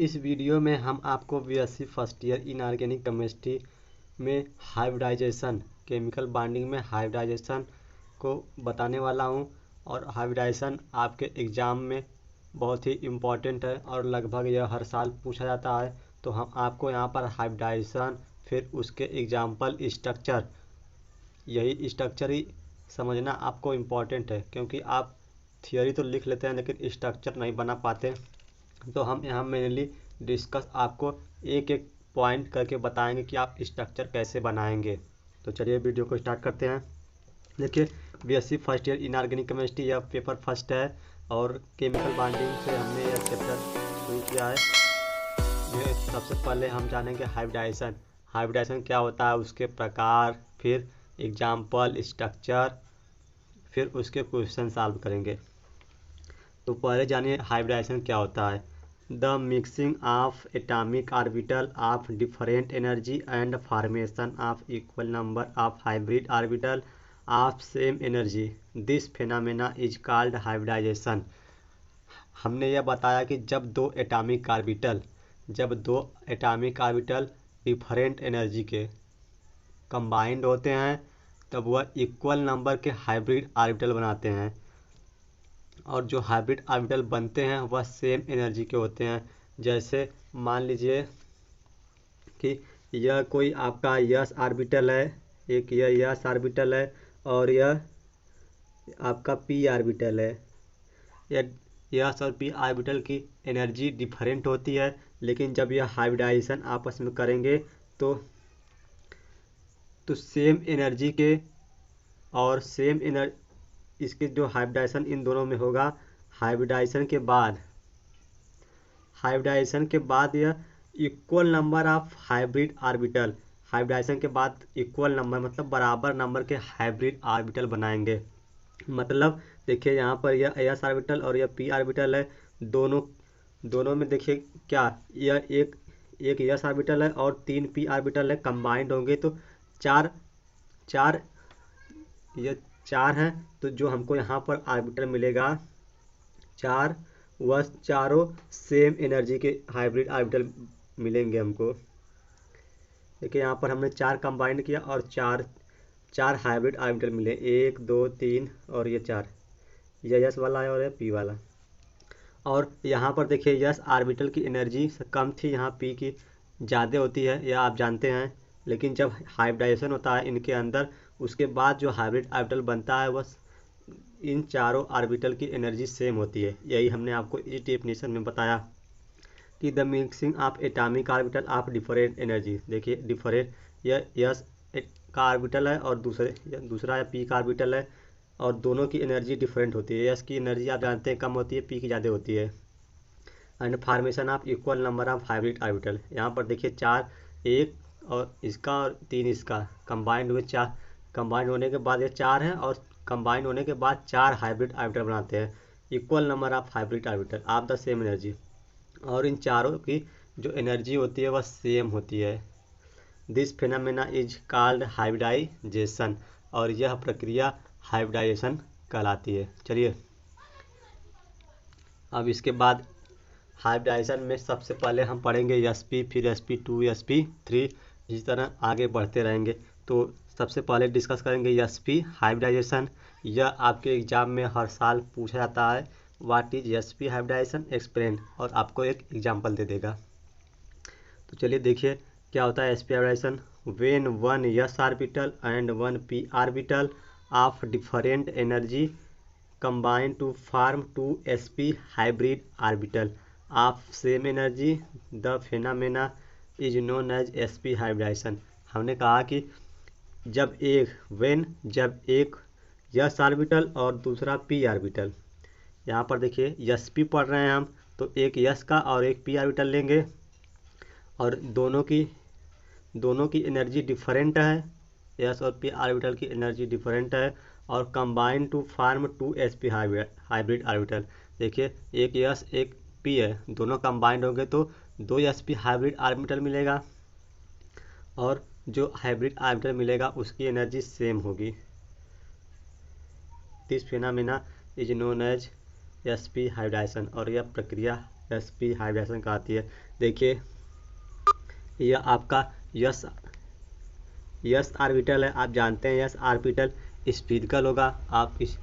इस वीडियो में हम आपको BSc first year inorganic chemistry में हाइब्रिडाइजेशन केमिकल बॉन्डिंग में हाइब्रिडाइजेशन को बताने वाला हूं। और हाइब्रिडाइजेशन आपके एग्ज़ाम में बहुत ही इम्पोर्टेंट है और लगभग यह हर साल पूछा जाता है। तो हम आपको यहाँ पर हाइब्रिडाइजेशन फिर उसके एग्जाम्पल स्ट्रक्चर, यही स्ट्रक्चर ही समझना आपको इम्पोर्टेंट है, क्योंकि आप थियोरी तो लिख लेते हैं लेकिन स्ट्रक्चर नहीं बना पाते। तो हम यहाँ मेनली डिस्कस आपको एक एक पॉइंट करके बताएंगे कि आप स्ट्रक्चर कैसे बनाएंगे। तो चलिए वीडियो को स्टार्ट करते हैं। देखिए, BSc first year inorganic chemistry यह पेपर फर्स्ट है और केमिकल बॉन्डिंग से हमने यह चैप्टर शुरू किया है। ये सबसे पहले हम जानेंगे हाइब्रिडाइजेशन। हाइब्रिडाइजेशन क्या होता है, उसके प्रकार, फिर एग्जाम्पल, स्ट्रक्चर, फिर उसके क्वेश्चन सॉल्व करेंगे। तो पहले जानिए हाइब्रिडाइजेशन क्या होता है। The mixing of atomic orbital of different energy and formation of equal number of hybrid orbital of same energy, this phenomena is called hybridisation. हमने यह बताया कि जब दो एटॉमिक ऑर्बिटल डिफरेंट एनर्जी के कंबाइंड होते हैं तब वह इक्वल नंबर के हाइब्रिड ऑर्बिटल बनाते हैं, और जो हाइब्रिड ऑर्बिटल बनते हैं वह सेम एनर्जी के होते हैं। जैसे मान लीजिए कि यह कोई आपका यस ऑर्बिटल है, एक यह यस ऑर्बिटल है और यह आपका पी ऑर्बिटल है। यस और पी ऑर्बिटल की एनर्जी डिफरेंट होती है, लेकिन जब यह हाइब्रिडाइजेशन आपस में करेंगे तो सेम एनर्जी के और सेम एनर्जी, इसके जो हाइब्रिडाइजेशन इन दोनों में होगा, हाइब्रिडाइजेशन के बाद यह equal number of hybrid orbital, hybridisation के बाद इक्वल नंबर मतलब बराबर नंबर के हाइब्रिड ऑर्बिटल बनाएंगे। मतलब देखिए यहाँ पर यह एस ऑर्बिटल और यह पी ऑर्बिटल है, दोनों में देखिए क्या, यह एक एस ऑर्बिटल है और 3 पी ऑर्बिटल है, कंबाइंड होंगे तो ये चार हैं। तो जो हमको यहाँ पर ऑर्बिटल मिलेगा 4, वह चारों सेम एनर्जी के हाइब्रिड ऑर्बिटल मिलेंगे हमको। देखिए यहाँ पर हमने 4 कंबाइंड किया और चार हाइब्रिड ऑर्बिटल मिले, 1 2 3 और ये 4, यह यस वाला है और यह पी वाला। और यहाँ पर देखिए यस ऑर्बिटल की एनर्जी कम थी, यहाँ पी की ज़्यादा होती है, यह आप जानते हैं। लेकिन जब हाइब्रिडाइजेशन होता है इनके अंदर, उसके बाद जो हाइब्रिड ऑर्बिटल बनता है वह इन चारों ऑर्बिटल की एनर्जी सेम होती है। यही हमने आपको इस डेफिनेशन में बताया कि the mixing of atomic orbital of different energy. देखिए डिफरेंट, यह यस का ऑर्बिटल है और दूसरा या पी का ऑर्बिटल है, और दोनों की एनर्जी डिफरेंट होती है। यस की एनर्जी आप जानते हैं कम होती है, पी की ज़्यादा होती है। And formation of equal number of hybrid orbital, यहाँ पर देखिए 4 एक और इसका और 3 इसका कंबाइंड हुए, 4 कंबाइंड होने के बाद ये 4 हैं और कंबाइंड होने के बाद 4 हाइब्रिड ऑर्बिटल बनाते हैं। Equal number of hybrid orbital of the same energy, और इन चारों की जो एनर्जी होती है वह सेम होती है। This phenomena is called hybridisation, और यह प्रक्रिया हाइब्रिडाइजेशन कहलाती है। चलिए अब इसके बाद हाइब्रिडाइजेशन में सबसे पहले हम पढ़ेंगे sp, फिर sp2, sp3, इसी तरह आगे बढ़ते रहेंगे। तो सबसे पहले डिस्कस करेंगे sp हाइब्रिडाइजेशन। यह आपके एग्जाम में हर साल पूछा जाता है, what is sp hybridisation explain, और आपको एक एग्जाम्पल दे देगा। तो चलिए देखिए क्या होता है sp hybridisation. When 1 s orbital and 1 p orbital of different energy combine to form 2 sp hybrid orbital of same energy, the phenomena is known as sp hybridization। हमने कहा कि जब एक s ऑर्बिटल और दूसरा p ऑर्बिटल, यहाँ पर देखिए sp पढ़ रहे हैं हम, तो एक s का और एक p ऑर्बिटल लेंगे और दोनों की एनर्जी डिफरेंट है, s और p ऑर्बिटल की एनर्जी डिफरेंट है, और combine to form 2 sp hybrid orbital. देखिए एक s एक p है, दोनों कंबाइंड होंगे तो 2 sp हाइब्रिड ऑर्बिटल मिलेगा, और जो हाइब्रिड ऑर्बिटल मिलेगा उसकी एनर्जी सेम होगी। This phenomena is known as sp hybridisation, और यह प्रक्रिया sp हाइब्रिडाइजेशन कहलाती है। देखिए यह आपका यस यस ऑर्बिटल है। आप जानते हैं यस ऑर्बिटल स्फीरिकल होगा। आप इस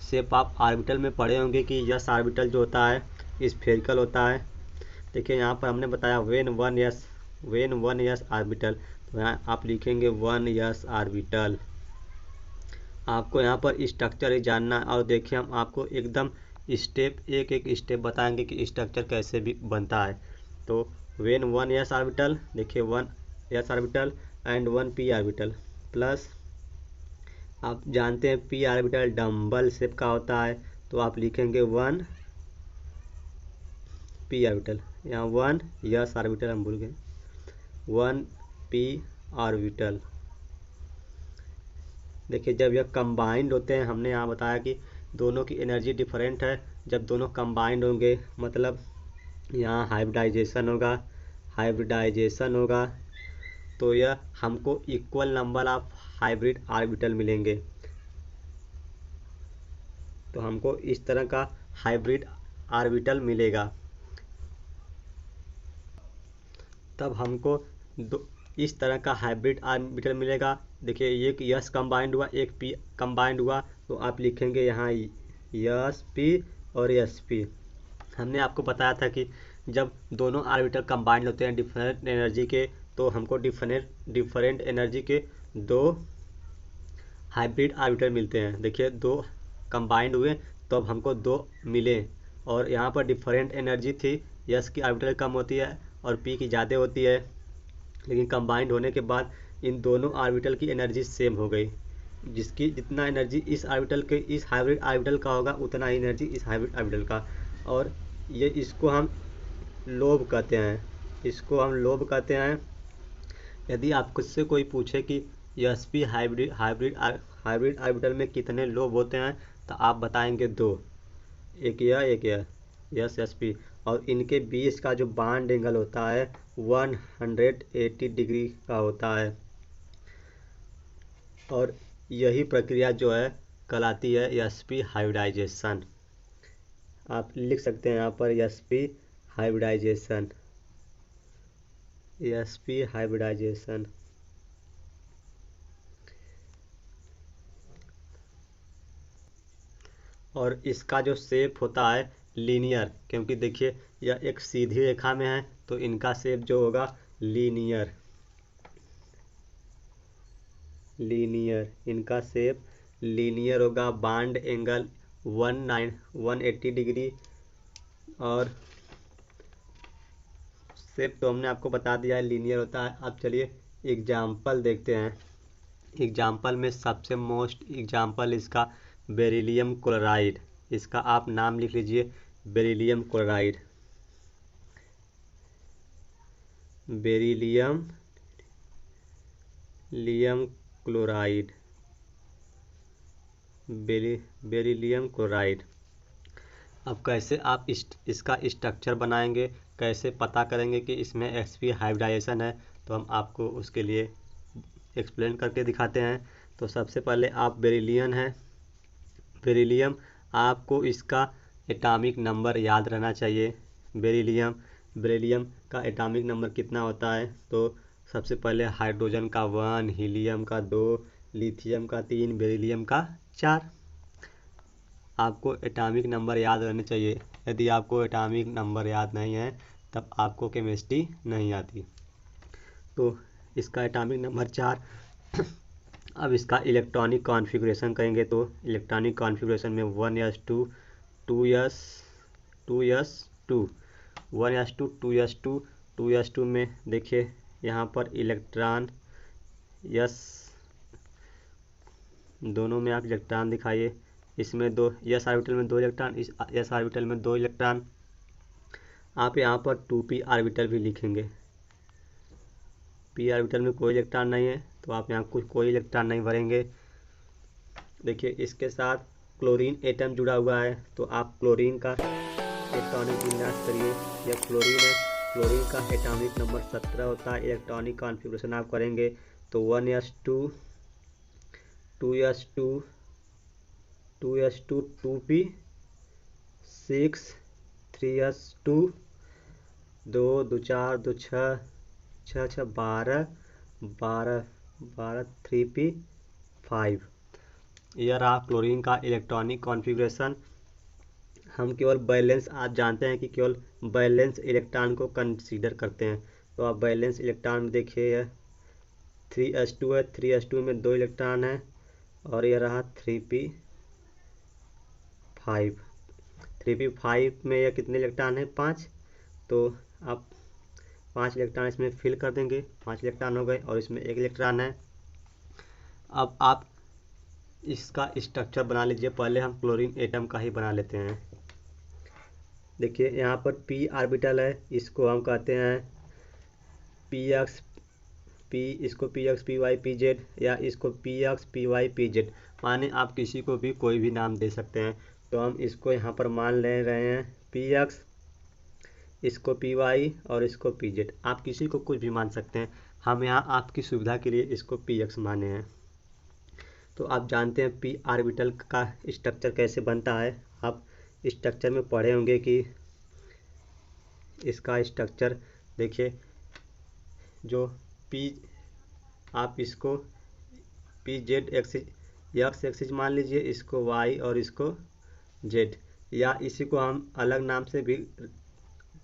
सिर्फ आप ऑर्बिटल में पढ़े होंगे कि यस ऑर्बिटल जो होता है स्फेरिकल होता है। देखिए यहाँ पर हमने बताया वेन वन यस ऑर्बिटल, तो यहाँ आप लिखेंगे वन यस ऑर्बिटल। आपको यहाँ पर स्ट्रक्चर ही जानना है और देखिए हम आपको एकदम स्टेप एक एक स्टेप बताएंगे कि स्ट्रक्चर कैसे भी बनता है। तो वेन वन यस ऑर्बिटल, देखिए one yes orbital and one P orbital plus, आप जानते हैं पी ऑर्बिटल डम्बल शेप का होता है, तो आप लिखेंगे वन पी ऑर्बिटल। यहाँ वन यस ऑर्बिटल हम भूल गए, वन पी ऑर्बिटल। देखिए जब यह कंबाइंड होते हैं, हमने यहाँ बताया कि दोनों की एनर्जी डिफरेंट है। जब दोनों कंबाइंड होंगे मतलब यहाँ हाइब्रिडाइजेशन होगा तो यह हमको equal number of hybrid orbital मिलेंगे। तो हमको इस तरह का हाइब्रिड ऑर्बिटल मिलेगा। तब हमको इस तरह का हाइब्रिड ऑर्बिटल मिलेगा। देखिए एक यस कंबाइंड हुआ, एक पी कंबाइंड हुआ, तो आप लिखेंगे यहाँ यस पी और यस पी। हमने आपको बताया था कि जब दोनों ऑर्बिटल कंबाइंड होते हैं डिफरेंट एनर्जी के, तो हमको डिफरेंट एनर्जी के दो हाइब्रिड ऑर्बिटल मिलते हैं। देखिए दो कंबाइंड हुए तो अब हमको दो मिले, और यहाँ पर डिफरेंट एनर्जी थी, यस की ऑर्बिटल कम होती है और पी की ज़्यादा होती है, लेकिन कंबाइंड होने के बाद इन दोनों ऑर्बिटल की एनर्जी सेम हो गई। जिसकी जितना एनर्जी इस ऑर्बिटल के इस हाइब्रिड ऑर्बिटल का होगा उतना ही एनर्जी इस हाइब्रिड ऑर्बिटल का। और ये इसको हम लोब कहते हैं। यदि आपको से कोई पूछे कि एस पी हाइब्रिड ऑर्बिटल में कितने लोब होते हैं, तो आप बताएंगे दो, एक यह यस एस पी, और इनके बीच का जो बॉन्ड एंगल होता है 180 डिग्री का होता है। और यही प्रक्रिया जो है कहलाती है एस पी हाइब्रिडाइजेशन। आप लिख सकते हैं यहाँ पर एस पी हाइब्रिडाइजेशन। और इसका जो शेप होता है लीनियर, क्योंकि देखिए यह एक सीधी रेखा में है तो इनका शेप जो होगा लीनियर इनका शेप लीनियर होगा। बॉन्ड एंगल 180 डिग्री, और शेप तो हमने आपको बता दिया है लीनियर होता है। अब चलिए एग्जाम्पल देखते हैं। एग्जाम्पल में सबसे मोस्ट एग्जाम्पल इसका बेरिलियम क्लोराइड। इसका आप नाम लिख लीजिए बेरिलियम क्लोराइड। Beryllium chloride. अब कैसे आप इसका स्ट्रक्चर बनाएंगे, कैसे पता करेंगे कि इसमें sp हाइब्रिडाइजेशन है, तो हम आपको उसके लिए एक्सप्लेन करके दिखाते हैं। तो सबसे पहले आप बेरिलियम आपको इसका एटॉमिक नंबर याद रहना चाहिए। बेरिलियम का एटॉमिक नंबर कितना होता है, तो सबसे पहले हाइड्रोजन का 1, हीलियम का 2, लिथियम का 3, बेरिलियम का 4। आपको एटॉमिक नंबर याद रहने चाहिए। यदि आपको एटॉमिक नंबर याद नहीं है तब आपको केमिस्ट्री नहीं आती। तो इसका एटॉमिक नंबर 4। अब इसका इलेक्ट्रॉनिक कॉन्फ़िगरेशन करेंगे, तो इलेक्ट्रॉनिक कॉन्फ़िगरेशन में 1s2 2s2 1s2 2s2 2s2 में देखिए यहाँ पर इलेक्ट्रॉन यस, दोनों में आप इलेक्ट्रॉन दिखाइए। इसमें दो यस ऑर्बिटल में 2 इलेक्ट्रॉन, इस यस ऑर्बिटल में 2 इलेक्ट्रॉन। आप यहाँ पर 2p ऑर्बिटल भी लिखेंगे। p ऑर्बिटल में कोई इलेक्ट्रॉन नहीं है तो आप यहाँ कोई इलेक्ट्रॉन नहीं भरेंगे। देखिए इसके साथ क्लोरीन एटम जुड़ा हुआ है, तो आप क्लोरीन का इलेक्ट्रॉनिक विन्यास करिए। यह क्लोरीन है, क्लोरीन का एटॉमिक नंबर 17 होता है। इलेक्ट्रॉनिक कॉन्फ़िगरेशन आप करेंगे तो 1s2 2s2 2s2 2p 6 3s2 दो दो चार दो छः, छः छः 12, 12 12 3p5। यह रहा क्लोरीन का इलेक्ट्रॉनिक कॉन्फ़िगरेशन। हम केवल बैलेंस, आप जानते हैं कि केवल बैलेंस इलेक्ट्रॉन को कंसीडर करते हैं। तो आप बैलेंस इलेक्ट्रॉन में देखिए, यह 3s2 है, 3s2 में 2 इलेक्ट्रॉन है, और यह रहा 3p5। 3p5 में यह कितने इलेक्ट्रॉन है? 5। तो आप 5 इलेक्ट्रॉन इसमें फिल कर देंगे, 5 इलेक्ट्रॉन हो गए, और इसमें 1 इलेक्ट्रॉन है। अब आप इसका स्ट्रक्चर बना लीजिए। पहले हम क्लोरीन एटम का ही बना लेते हैं। देखिए यहाँ पर p ऑर्बिटल है, इसको हम कहते हैं px p, इसको px py pz, या इसको px py pz, माने आप किसी को भी कोई भी नाम दे सकते हैं। तो हम इसको यहाँ पर मान ले रहे हैं px, इसको py और इसको pz। आप किसी को कुछ भी मान सकते हैं, हम यहाँ आपकी सुविधा के लिए इसको px माने हैं। तो आप जानते हैं p ऑर्बिटल का स्ट्रक्चर कैसे बनता है। आप स्ट्रक्चर में पढ़े होंगे कि इसका स्ट्रक्चर देखिए, जो p, आप इसको पी जेड एक्सिस मान लीजिए, इसको y और इसको z, या इसी को हम अलग नाम से भी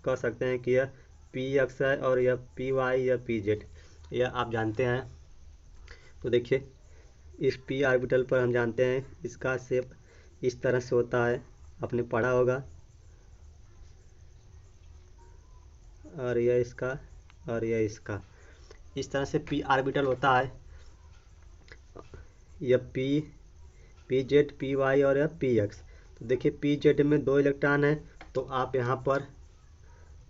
कह सकते हैं कि यह पी एक्स है और यह पी वाई या पी जेड, यह आप जानते हैं। तो देखिए इस p ऑर्बिटल पर हम जानते हैं इसका शेप इस तरह से होता है, आपने पढ़ा होगा। और यह इसका, और यह इसका, इस तरह से p ऑर्बिटल होता है। यह पी जेड पी वाई और यह पी एक्स। तो देखिए पी जेड में 2 इलेक्ट्रॉन है, तो आप यहाँ पर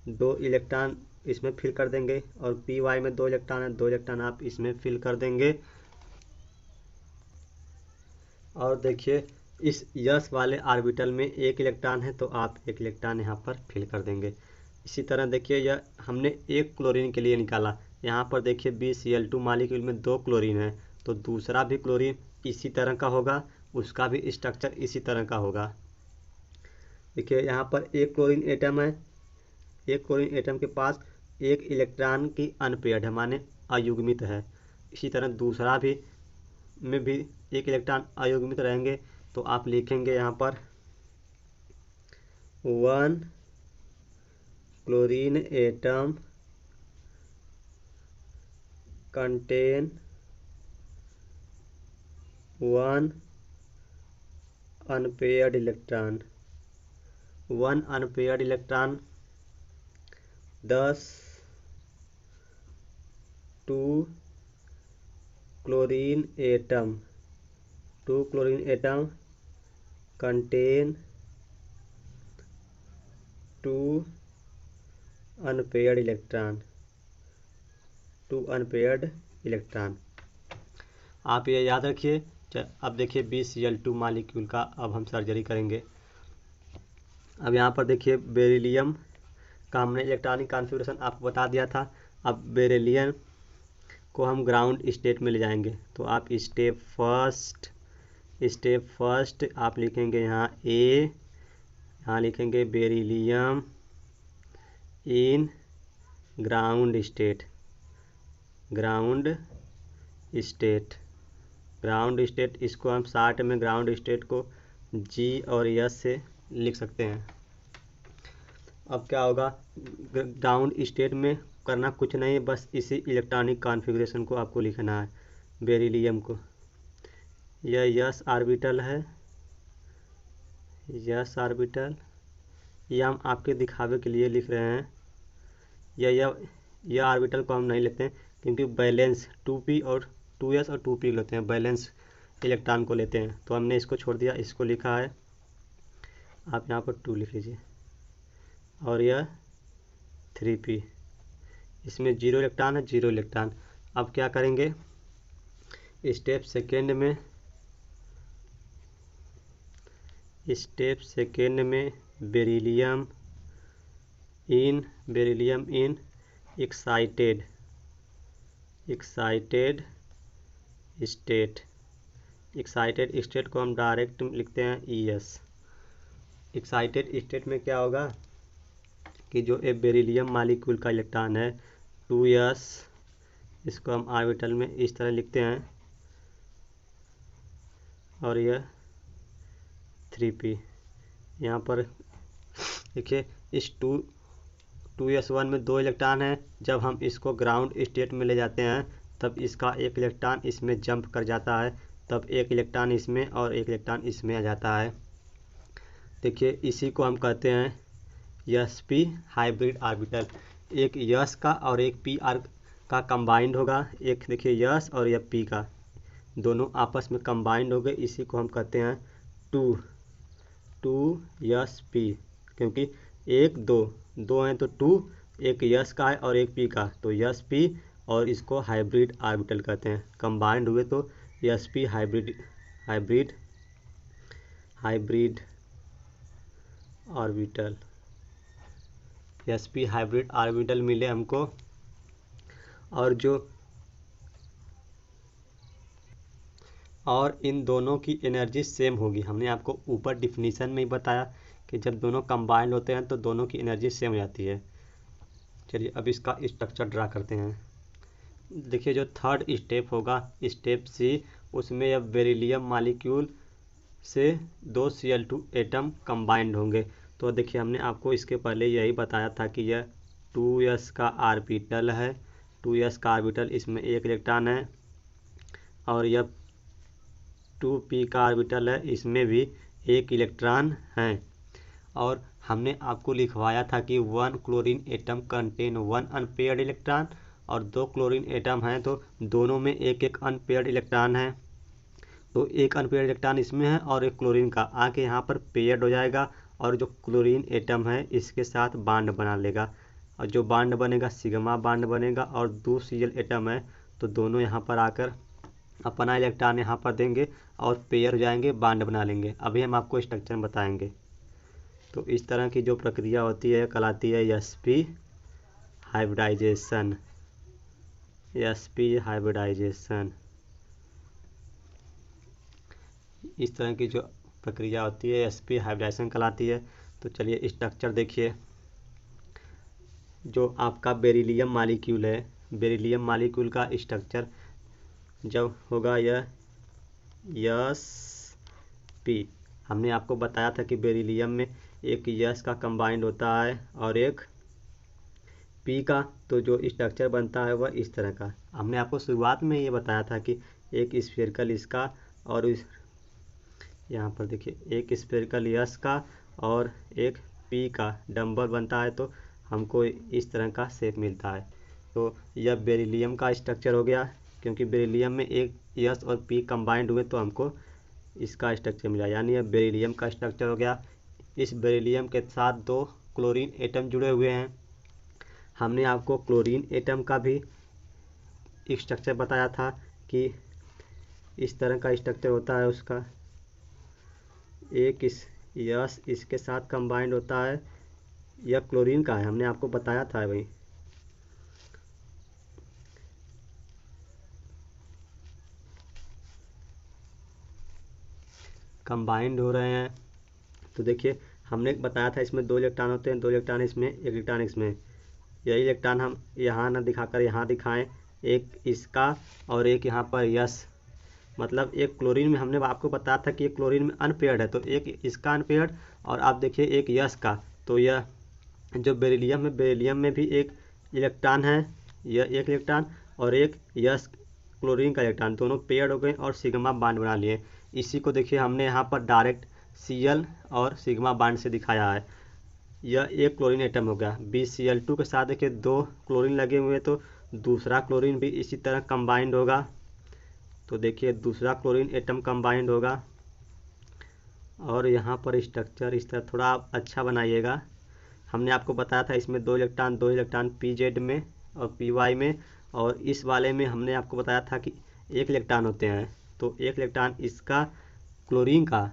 2 इलेक्ट्रॉन इसमें फिल कर देंगे, और पी वाई में 2 इलेक्ट्रॉन है, 2 इलेक्ट्रॉन आप इसमें फिल कर देंगे। और देखिए इस यस वाले ऑर्बिटल में 1 इलेक्ट्रॉन है, तो आप 1 इलेक्ट्रॉन यहाँ पर फिल कर देंगे। इसी तरह देखिए यह हमने एक क्लोरीन के लिए निकाला। यहाँ पर देखिए BCl2 मॉलिक्यूल में 2 क्लोरीन है, तो दूसरा भी क्लोरीन इसी तरह का होगा, उसका भी स्ट्रक्चर इसी तरह का होगा। देखिए यहाँ पर एक क्लोरीन एटम है, एक क्लोरीन एटम के पास 1 इलेक्ट्रॉन की अनपेयर्ड है, माने अयुग्मित है। इसी तरह दूसरा भी में भी 1 इलेक्ट्रॉन अयुग्मित रहेंगे। तो आप लिखेंगे यहाँ पर 1 chlorine atom contain 1 unpaired electron, 1 unpaired electron. 10 2 chlorine atom, 2 chlorine atom contain 2 unpaired electron, 2 unpaired electron. आप ये याद रखिए। अब देखिए BCl2 मॉलिक्यूल का अब हम सर्जरी करेंगे। अब यहाँ पर देखिए बेरिलियम का हमने इलेक्ट्रॉनिक कॉन्फ़िगरेशन आपको बता दिया था। अब बेरिलियम को हम ग्राउंड स्टेट में ले जाएंगे। तो आप स्टेप फर्स्ट आप लिखेंगे यहाँ A, यहाँ लिखेंगे beryllium in ground state, ground state, इसको हम शॉर्ट में ग्राउंड स्टेट को G और S से लिख सकते हैं। अब क्या होगा, ग्राउंड स्टेट में करना कुछ नहीं है, बस इसी इलेक्ट्रॉनिक कॉन्फ़िगरेशन को आपको लिखना है। बेरिलियम को, यह S ऑर्बिटल है, S ऑर्बिटल, यह हम आपके दिखावे के लिए लिख रहे हैं। यह ऑर्बिटल को हम नहीं लेते हैं, क्योंकि बैलेंस 2p और 2s और 2p लेते हैं, बैलेंस इलेक्ट्रॉन को लेते हैं, तो हमने इसको छोड़ दिया, इसको लिखा है। आप यहाँ पर 2 लिख लीजिए, और यह 3p, इसमें 0 इलेक्ट्रॉन है, 0 इलेक्ट्रॉन। अब क्या करेंगे, स्टेप सेकेंड में बेरिलियम इन एक्साइटेड स्टेट को हम डायरेक्ट लिखते हैं ES। एक्साइटेड स्टेट में क्या होगा, कि जो एक बेरिलियम मालिक्यूल का इलेक्ट्रॉन है 2s, इसको हम ऑर्बिटल में इस तरह लिखते हैं, और यह 3p। यहाँ पर देखिए इस 2s1 में 2 इलेक्ट्रॉन है। जब हम इसको ग्राउंड स्टेट में ले जाते हैं तब इसका एक इलेक्ट्रॉन इसमें जंप कर जाता है, तब एक इलेक्ट्रॉन इसमें और एक इलेक्ट्रॉन इसमें आ जाता है। देखिए इसी को हम कहते हैं sp हाइब्रिड ऑर्बिटल। एक यस का और एक p का कंबाइंड होगा। एक देखिए यस और यह p का दोनों आपस में कंबाइंड हो गए, इसी को हम कहते हैं 2sp, क्योंकि एक दो हैं तो 2, एक यस का है और एक p का, तो sp, और इसको हाइब्रिड ऑर्बिटल कहते हैं। कंबाइंड हुए तो sp hybrid orbital, sp hybrid orbital मिले हमको। और इन दोनों की एनर्जी सेम होगी। हमने आपको ऊपर डिफिनीशन में ही बताया कि जब दोनों कंबाइंड होते हैं तो दोनों की एनर्जी सेम हो जाती है। चलिए अब इसका स्ट्रक्चर ड्रा करते हैं। देखिए जो थर्ड स्टेप होगा, स्टेप सी, उसमें यह बेरिलियम मालिक्यूल से 2 Cl2 एटम कंबाइंड होंगे। तो देखिए हमने आपको इसके पहले यही बताया था कि यह 2s का ऑर्बिटल है, 2s का ऑर्बिटल, इसमें एक इलेक्ट्रॉन है, और यह 2p का ऑर्बिटल है, इसमें भी एक इलेक्ट्रॉन है। और हमने आपको लिखवाया था कि 1 chlorine atom contain 1 unpaired electron, और 2 क्लोरीन एटम हैं तो दोनों में एक एक अनपेयर्ड इलेक्ट्रॉन है। तो एक अनपेयर्ड इलेक्ट्रॉन इसमें है और एक क्लोरीन का आके यहाँ पर पेयर्ड हो जाएगा, और जो क्लोरीन एटम है इसके साथ बांड बना लेगा, और जो बांड बनेगा सिग्मा बांड बनेगा, और 2 Cl एटम है तो दोनों यहाँ पर आकर अपना इलेक्ट्रॉन यहाँ पर देंगे और पेयर हो जाएंगे, बांड बना लेंगे। अभी हम आपको स्ट्रक्चर बताएंगे। तो इस तरह की जो प्रक्रिया होती है कहलाती है sp हाइब्रिडाइजेशन। इस तरह की जो प्रक्रिया होती है sp हाइब्रिडाइजेशन कहलाती है। तो चलिए स्ट्रक्चर देखिए। जो आपका बेरिलियम मालिक्यूल है, बेरिलियम मालिक्यूल का स्ट्रक्चर जब होगा यह sp, हमने आपको बताया था कि बेरिलियम में एक यस का कंबाइंड होता है और एक p का, तो जो स्ट्रक्चर बनता है वह इस तरह का। हमने आपको शुरुआत में ये बताया था कि एक स्फेरिकल इसका, और इस यहाँ पर देखिए एक स्फेरिकल यस का और एक p का डंबल बनता है, तो हमको इस तरह का शेप मिलता है। तो यह बेरिलियम का स्ट्रक्चर हो गया, क्योंकि बेरिलियम में एक यस और p कंबाइंड हुए तो हमको इसका स्ट्रक्चर मिला, यानी यह बेरिलियम का स्ट्रक्चर हो गया। इस बेरिलियम के साथ 2 क्लोरीन एटम जुड़े हुए हैं। हमने आपको क्लोरीन एटम का भी स्ट्रक्चर बताया था कि इस तरह का स्ट्रक्चर होता है उसका। एक यस इसके साथ कंबाइंड होता है, यह क्लोरीन का है, हमने आपको बताया था भाई। कंबाइंड हो रहे हैं तो देखिए हमने बताया था इसमें 2 इलेक्ट्रॉन होते हैं, 2 इलेक्ट्रॉन इसमें, एक इलेक्ट्रॉन इसमें। यही इलेक्ट्रॉन हम यहाँ ना दिखाकर यहाँ दिखाएं, एक इसका और एक यहाँ पर यस, मतलब एक क्लोरीन में हमने आपको बताया था कि एक क्लोरीन में अनपेयर्ड है, तो एक इसका अनपेयर्ड, और आप देखिए एक यस का। तो यह जो बेरिलियम है, बेरिलियम में भी एक इलेक्ट्रॉन है, यह एक इलेक्ट्रॉन और एक यस क्लोरीन का इलेक्ट्रॉन, दोनों पेयर्ड हो गए और सिग्मा बांड बना लिए। इसी को देखिए हमने यहाँ पर डायरेक्ट Cl और सिग्मा बांड से दिखाया है। यह एक क्लोरीन एटम हो गया। BCl2 के साथ देखिए 2 क्लोरीन लगे हुए, तो दूसरा क्लोरीन भी इसी तरह कंबाइंड होगा। तो देखिए दूसरा क्लोरीन एटम कंबाइंड होगा, और यहाँ पर स्ट्रक्चर इस तरह थोड़ा आप अच्छा बनाइएगा। हमने आपको बताया था इसमें 2 इलेक्ट्रॉन pz में और py में, और इस वाले में हमने आपको बताया था कि एक इलेक्ट्रॉन होते हैं। तो एक इलेक्ट्रॉन इसका क्लोरीन का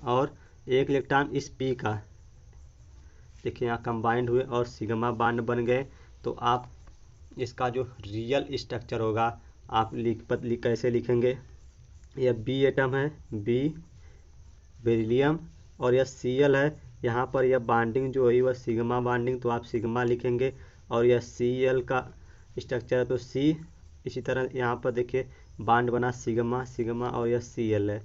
और एक इलेक्ट्रॉन इस p का, देखिए यहाँ कंबाइंड हुए और सिग्मा बांड बन गए। तो आप इसका जो रियल स्ट्रक्चर होगा आप कैसे लिखेंगे। यह B एटम है, B बेरिलियम, और यह Cl है, यहाँ पर यह बाइंडिंग जो हुई वह सिग्मा बाइंडिंग, तो आप सिग्मा लिखेंगे। और यह Cl का स्ट्रक्चर है तो C। इसी तरह यहाँ पर देखिए बाइंड बना सिग्मा सिग्मा और यह Cl है।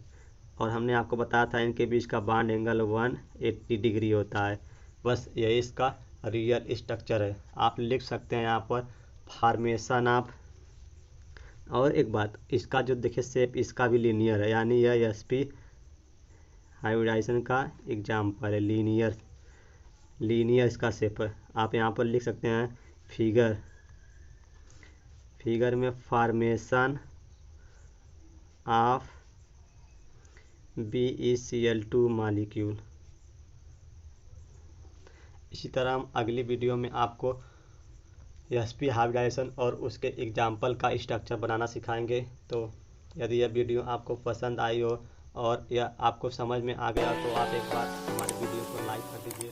और हमने आपको बताया था इनके बीच का बाइंड एंगल 180 डिग्री होता है। बस यही इसका रियल स्ट्रक्चर है। आप लिख सकते हैं यहाँ पर फॉर्मेशन ऑफ। और एक बात, इसका जो देखिए शेप इसका भी लीनियर है, यानी यह sp हाइब्रिडाइजेशन का एग्जाम्पल है। लीनियर इसका शेप है। आप यहाँ पर लिख सकते हैं फिगर में फॉर्मेशन ऑफ BeCl2 मॉलिक्यूल। इसी तरह हम अगली वीडियो में आपको sp हाइब्रिडाइजेशन और उसके एग्जाम्पल का स्ट्रक्चर बनाना सिखाएंगे। तो यदि यह वीडियो आपको पसंद आई हो और यह आपको समझ में आ गया तो आप एक बार हमारे वीडियो को लाइक कर दीजिए।